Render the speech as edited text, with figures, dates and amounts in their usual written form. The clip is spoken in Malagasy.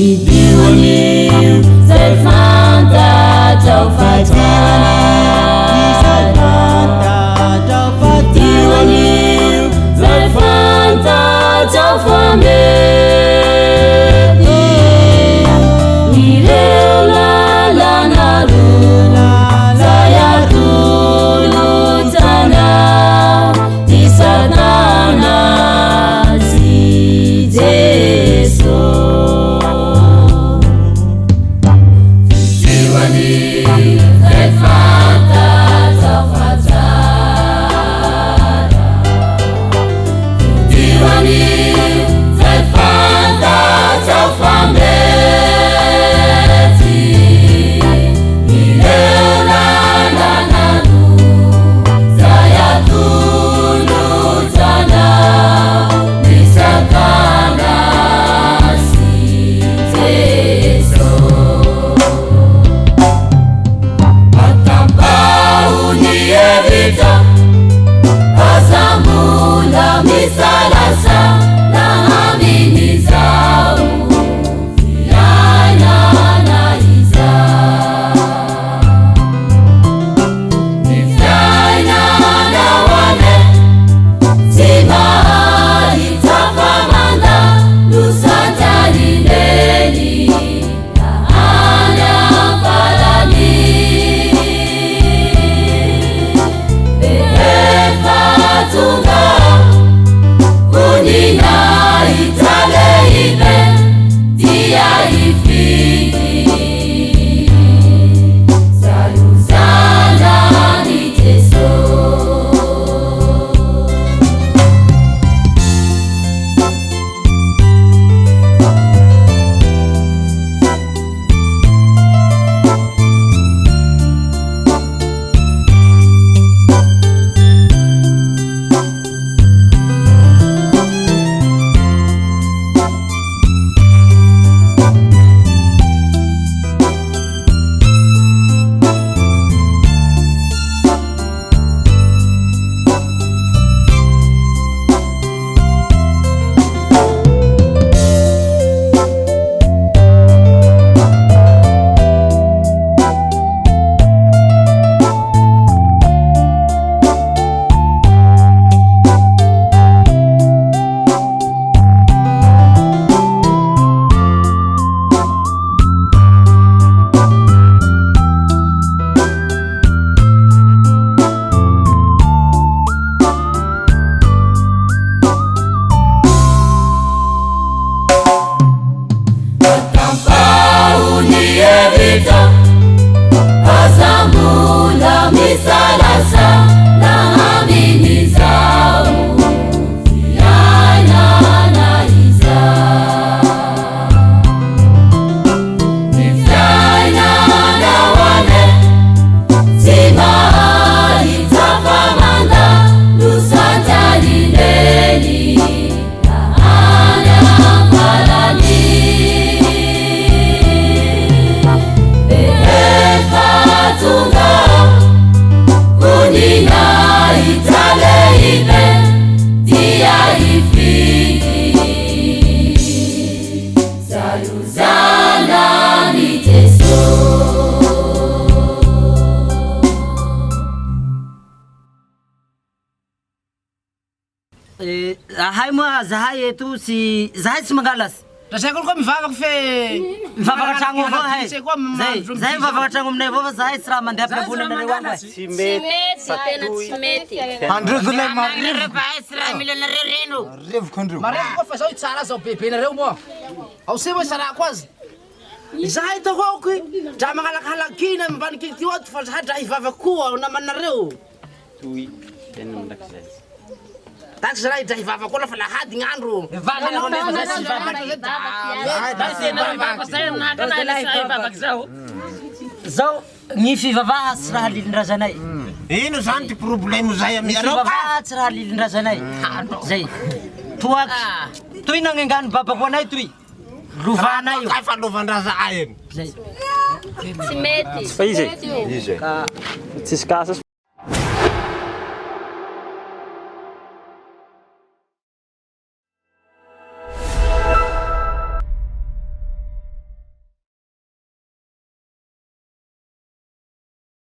Idiwanil zay fantatrao fa tsara Idiwanil zay fantatrao fa mety ireo lalana roa zay atolotsana ty Satana sy Jesosy zay fantatrao fa tsara Idiwanil zay fantatrao fa mety ireo lalana roa zay atolotsana ny Satana sy Jesosy Evita azamula misalasa na amini zao fiana na iza ni fiana na wale si mahali tafamanda lusatari leni na anya palani Tunga kunina italeibe dia ifiki sayuzana ni Yesu azamula misalasa na amini zao fiana na iza ni fiana na wale si mahali tafamanda lusatari leni na anya palani Tunga kunina italeibe dia ifiki sayuzana ni Yesu Zahay moa zahay eto si zahay tsy mangalas Rasay ko mivavaka fe mivavaka tragno avao hay zay mivavaka tragno aminay avao fa zahay tsy raha mandeha am-piambony anareo agny hay Tsy mety tena tsy mety androzy lay anareo bahay tsy raha mila anareo reno marevoko andreo Mareko koa fa zao tsara zao bebe nareo moa Ao se moa sarako azy Zahay tahoko dra mangalakhalakina mibaniky ty oto fa zahay dra hivavaka koa namanareo Toy tena mandakizay Taky zahay dra hivavaka koa lafa lahady gn'andro Zao ny fivavaha tsy raha lilin-drazanay Ino zany ty problème zay Ny aminareo fivavaha tsy raha lilin-drazanay Zay Toaky Toy nagnengano babako anay toy Lovanay io Kay fa lovandraza ay eny Zay Tsy mety Fa izy Mety io. Tsisy kasas